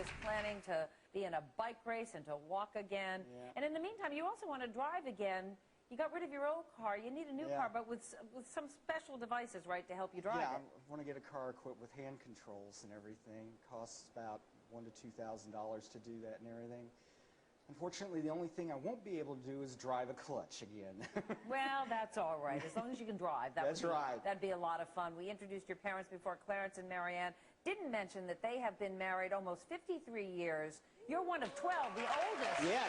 is planning to be in a bike race and to walk again. Yeah. And in the meantime, you also want to drive again. You got rid of your old car. You need a new car, but with some special devices, right, to help you drive it. I want to get a car equipped with hand controls and everything. Costs about $1,000 to $2,000 to do that and everything. Unfortunately, the only thing I won't be able to do is drive a clutch again. Well, that's all right. As long as you can drive. That's right. That'd be a lot of fun. We introduced your parents before. Clarence and Marianne didn't mention that they have been married almost 53 years. You're one of 12, the oldest of 12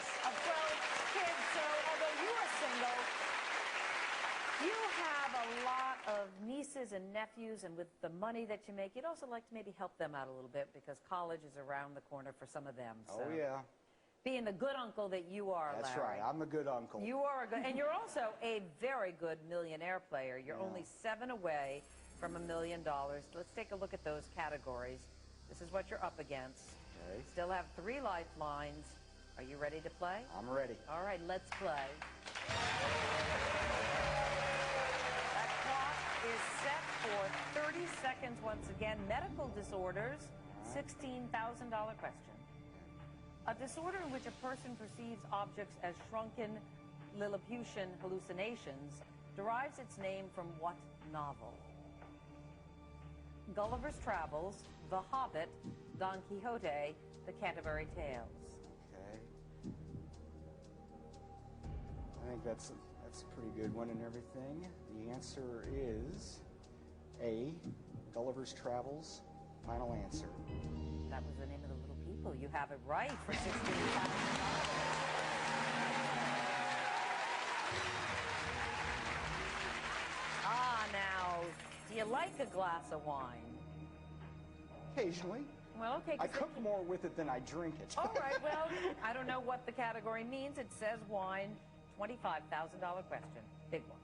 kids. So although you are single, you have a lot of nieces and nephews, and with the money that you make, you'd also like to maybe help them out a little bit because college is around the corner for some of them. So. Oh, yeah. Being the good uncle that you are, That's Larry. right. I'm a good uncle. You are a good, and you're also a very good Millionaire player. You're only 7 away from $1 million. Let's take a look at those categories. This is what you're up against. Okay. Still have 3 lifelines. Are you ready to play? I'm ready. All right, let's play. That clock is set for 30 seconds once again. Medical disorders, $16,000 question. A disorder in which a person perceives objects as shrunken Lilliputian hallucinations derives its name from what novel? Gulliver's Travels, The Hobbit, Don Quixote, The Canterbury Tales. Okay. I think that's a pretty good one and everything. The answer is A, Gulliver's Travels. Final answer. That was the name of the little people. You have it right for $16,000. Now, do you like a glass of wine? Occasionally. Well, okay. I cook more with it than I drink it. All right, well, I don't know what the category means. It says wine, $25,000 question. Big one.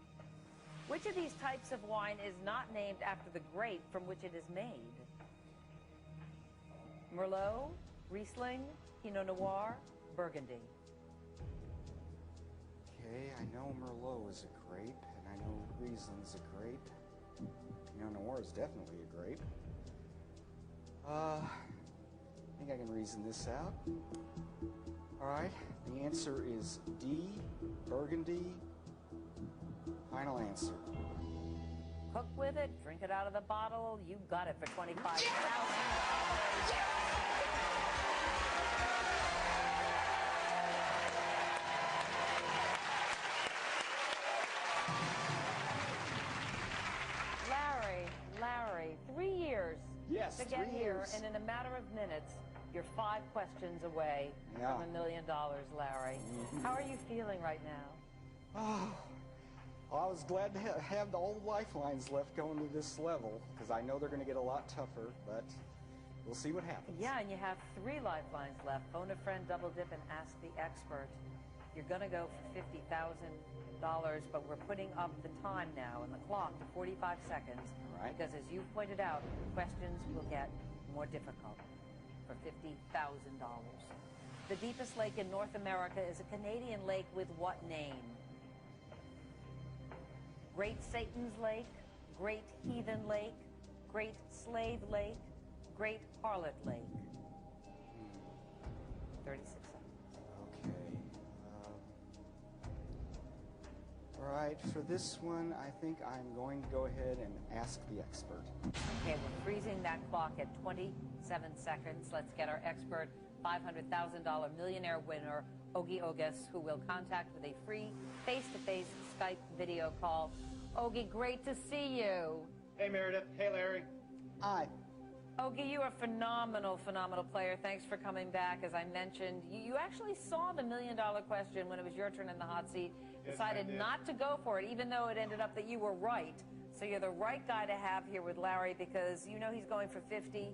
Which of these types of wine is not named after the grape from which it is made? Merlot, Riesling, Pinot Noir, Burgundy. Okay, I know Merlot is a grape, and I know Riesling's a grape. Pinot Noir is definitely a grape. I think I can reason this out. All right, the answer is D, Burgundy. Final answer. Cook with it, drink it out of the bottle. You got it for $25,000. Larry, 3 years to get here, and in a matter of minutes, you're 5 questions away from $1 million, Larry. How are you feeling right now? Oh, well, I was glad to have the old lifelines left going to this level, because I know they're going to get a lot tougher, but we'll see what happens. Yeah, and you have 3 lifelines left. Phone a friend, double dip, and ask the expert. You're going to go for $50,000, but we're putting up the time now and the clock to 45 seconds. All right. Because as you've pointed out, questions will get more difficult for $50,000. The deepest lake in North America is a Canadian lake with what name? Great Satan's Lake, Great Heathen Lake, Great Slave Lake, Great Harlot Lake. 36 seconds. Okay. All right, for this one, I think I'm going to go ahead and ask the expert. Okay, we're freezing that clock at 27 seconds. Let's get our expert, $500,000 millionaire winner, Ogie Ogus, who will contact with a free face-to-face Skype video call. Ogie, great to see you. Hey, Meredith. Hey, Larry. Hi. Ogie, you are a phenomenal player. Thanks for coming back. As I mentioned, you actually saw the $1 million question when it was your turn in the hot seat. Decided not to go for it, even though it ended up that you were right. So you're the right guy to have here with Larry because you know he's going for $50,000.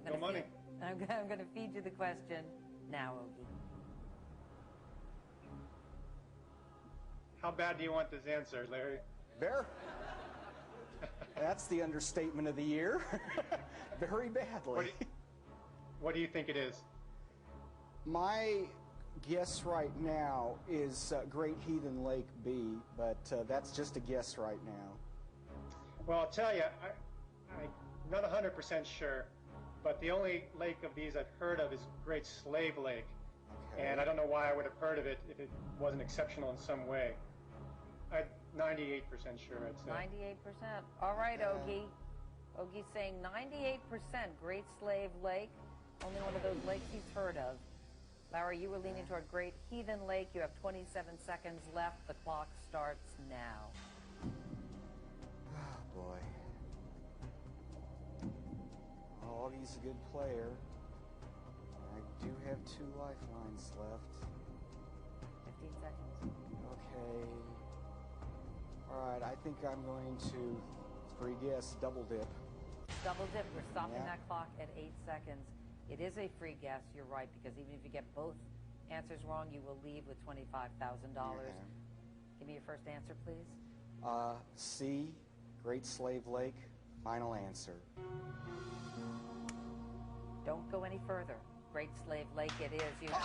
No money. I'm going to feed you the question now, Ogie. How bad do you want this answer, Larry? Bear? That's the understatement of the year. Very badly. What do you think it is? My guess right now is Great Heathen Lake B, but that's just a guess right now. Well, I'll tell you, I'm not 100% sure, but the only lake of these I've heard of is Great Slave Lake. Okay. And I don't know why I would have heard of it if it wasn't exceptional in some way. I'm 98% sure, I'd say. 98%. All right, Ogie. Ogie's saying 98% Great Slave Lake. Only one of those lakes he's heard of. Larry, you were leaning toward Great Heathen Lake. You have 27 seconds left. The clock starts now. Oh, boy. Oh, Augie's a good player. I do have 2 lifelines left. 15 seconds. Okay. All right, I think I'm going to free guess, double dip. Double dip. We're stopping that clock at 8 seconds. It is a free guess, you're right, because even if you get both answers wrong, you will leave with $25,000. Give me your first answer, please. C, Great Slave Lake, final answer. Don't go any further. Great Slave Lake it is. You Oh,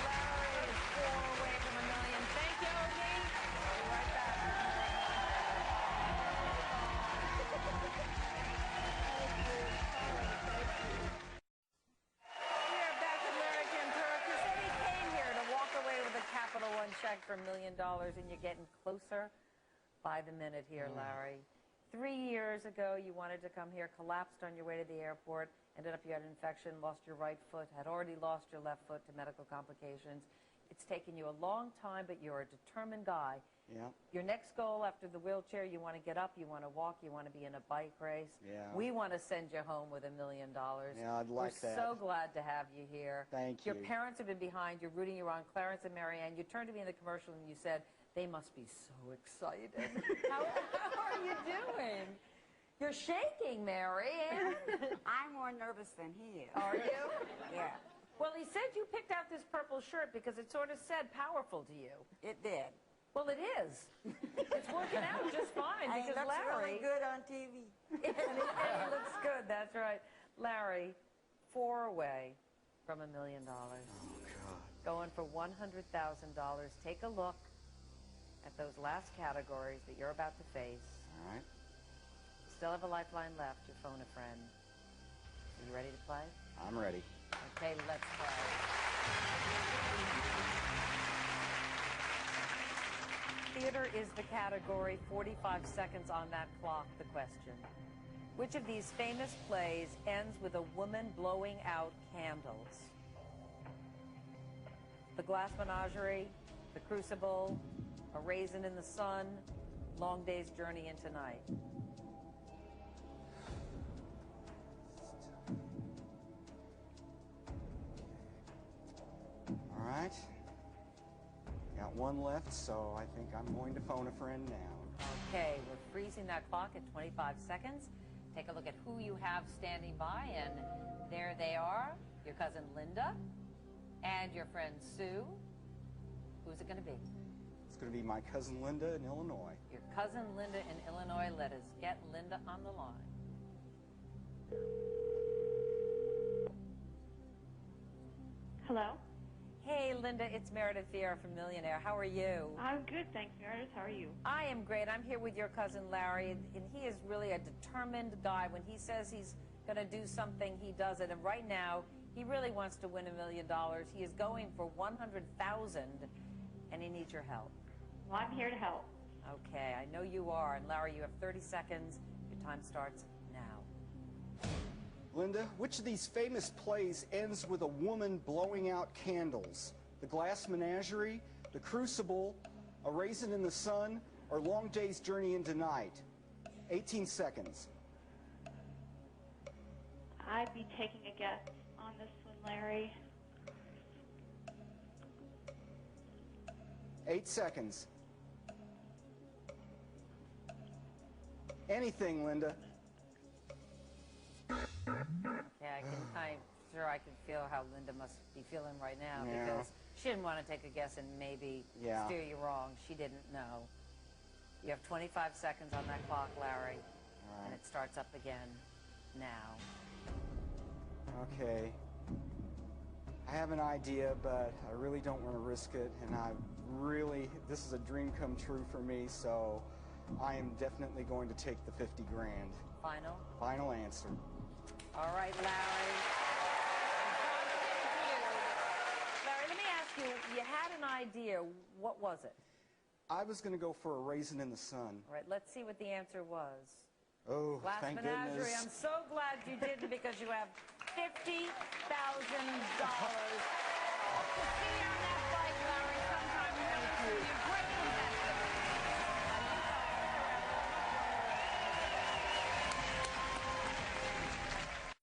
Larry is 4 away from $1 million. Thank you, Ogie. We'll be right back. We are back with Larry Kanturek. He said he came here to walk away with a Capital One check for $1 million, and you're getting closer by the minute here, Larry. 3 years ago, you wanted to come here, collapsed on your way to the airport, ended up you had an infection, lost your right foot, had already lost your left foot to medical complications. It's taken you a long time, but you're a determined guy. Yeah. Your next goal after the wheelchair, you want to get up, you want to walk, you want to be in a bike race. Yeah. We want to send you home with $1 million. Yeah, I'd like that. We're so glad to have you here. Thank you. Your parents have been behind you, rooting you on. Clarence and Marianne, you turned to me in the commercial and you said, they must be so excited. How are you doing? You're shaking, Mary. I'm more nervous than he is. Are you? Yeah, Well, he said you picked out this purple shirt because it sort of said powerful to you. it did. Well, it is. It's working out just fine And he because looks Larry... really good on TV. and he looks good, that's right. Larry, 4 away from $1 million. Oh, God. Going for $100,000. Take a look at those last categories that you're about to face. All right. Still have a lifeline left. Your phone a friend. Are you ready to play? I'm ready. Okay, let's play. Theater is the category. 45 seconds on that clock. The question. Which of these famous plays ends with a woman blowing out candles? The Glass Menagerie, The Crucible, A Raisin in the Sun, Long Day's Journey into Night. All right. Got 1 left, so I think I'm going to phone a friend now. Okay, we're freezing that clock at 25 seconds. Take a look at who you have standing by, and there they are. Your cousin Linda and your friend Sue. Who's it going to be? It's going to be my cousin Linda in Illinois. Your cousin Linda in Illinois. Let us get Linda on the line. Hello? Hey, Linda, it's Meredith Vieira from Millionaire. How are you? I'm good, thanks, Meredith. How are you? I am great. I'm here with your cousin Larry, and he is really a determined guy. When he says he's going to do something, he does it. And right now, he really wants to win $1 million. He is going for $100,000, and he needs your help. Well, I'm here to help. Okay, I know you are. And Larry, you have 30 seconds. Your time starts now. Linda, which of these famous plays ends with a woman blowing out candles? The Glass Menagerie, The Crucible, A Raisin in the Sun, or Long Day's Journey into Night? 18 seconds. I'd be taking a guess on this one, Larry. 8 seconds. Anything, Linda. Yeah, I'm sure I can feel how Linda must be feeling right now Yeah. because she didn't want to take a guess and maybe steer you wrong. She didn't know. You have 25 seconds on that clock, Larry, and it starts up again now. Okay. I have an idea, but I really don't want to risk it, and this is a dream come true for me, so I am definitely going to take the 50 grand. Final? Final answer. All right, Larry. Larry, let me ask you, you had an idea. What was it? I was going to go for a raisin in the sun. All right, let's see what the answer was. Oh, Last thank Menagerie. goodness. I'm so glad you didn't because you have $50,000.